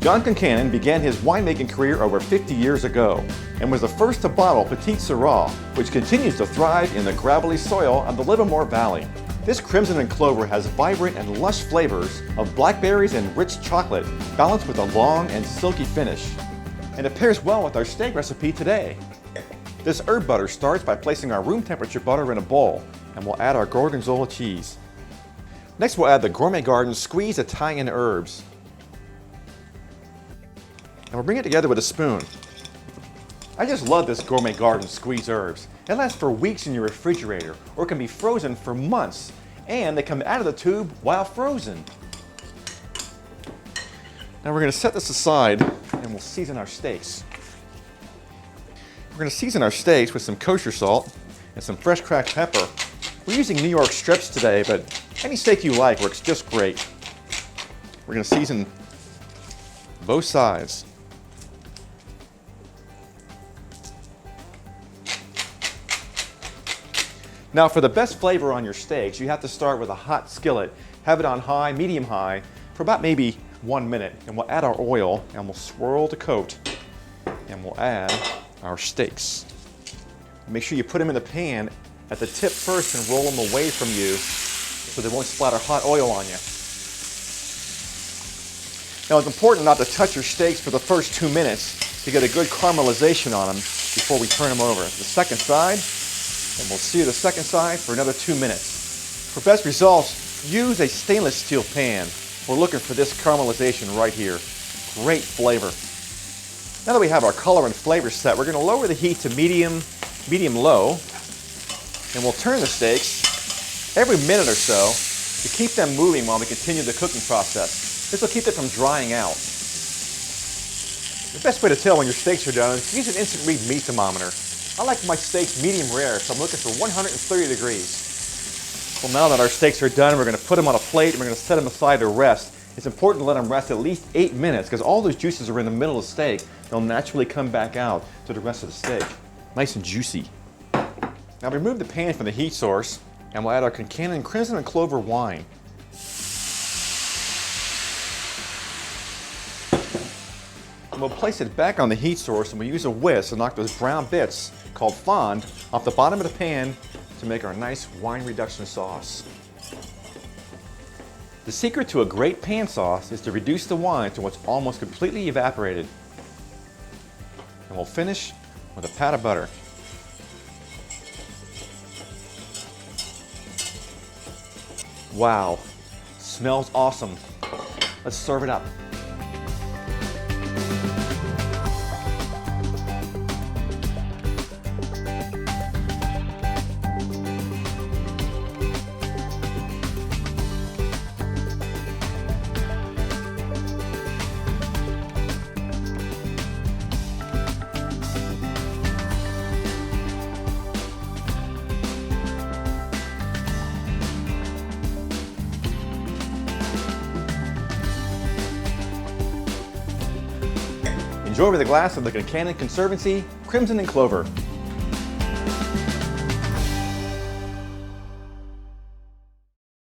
John Concannon began his winemaking career over 50 years ago and was the first to bottle Petite Sirah, which continues to thrive in the gravelly soil of the Livermore Valley. This Crimson and Clover has vibrant and lush flavors of blackberries and rich chocolate, balanced with a long and silky finish. And it pairs well with our steak recipe today. This herb butter starts by placing our room temperature butter in a bowl, and we'll add our Gorgonzola cheese. Next we'll add the Gourmet Garden squeezed Italian herbs. And we'll bring it together with a spoon. I just love this Gourmet Garden squeezed herbs. It lasts for weeks in your refrigerator, or it can be frozen for months, and they come out of the tube while frozen. Now we're going to set this aside and we'll season our steaks. We're going to season our steaks with some kosher salt and some fresh cracked pepper. We're using New York strips today, but any steak you like works just great. We're going to season both sides. Now for the best flavor on your steaks, you have to start with a hot skillet. Have it on high, medium high, for about maybe 1 minute. And we'll add our oil and we'll swirl the coat. And we'll add our steaks. Make sure you put them in the pan at the tip first and roll them away from you so they won't splatter hot oil on you. Now it's important not to touch your steaks for the first 2 minutes to get a good caramelization on them before we turn them over. The second side, and we'll sear the second side for another 2 minutes. For best results, use a stainless steel pan. We're looking for this caramelization right here. Great flavor. Now that we have our color and flavor set, we're going to lower the heat to medium-low, and we'll turn the steaks every minute or so to keep them moving while we continue the cooking process. This will keep it from drying out. The best way to tell when your steaks are done is to use an instant read meat thermometer. I like my steaks medium rare, so I'm looking for 130 degrees. Well, now that our steaks are done, we're going to put them on a plate and we're going to set them aside to rest. It's important to let them rest at least 8 minutes because all those juices are in the middle of the steak. They'll naturally come back out to the rest of the steak. Nice and juicy. Now remove the pan from the heat source and we'll add our Concannon Crimson and Clover wine. And we'll place it back on the heat source and we'll use a whisk to knock those brown bits, called fond, off the bottom of the pan to make our nice wine reduction sauce. The secret to a great pan sauce is to reduce the wine to what's almost completely evaporated. And we'll finish with a pat of butter. Wow, smells awesome. Let's serve it up. Enjoy with a glass of the Concannon Conservancy Crimson and Clover.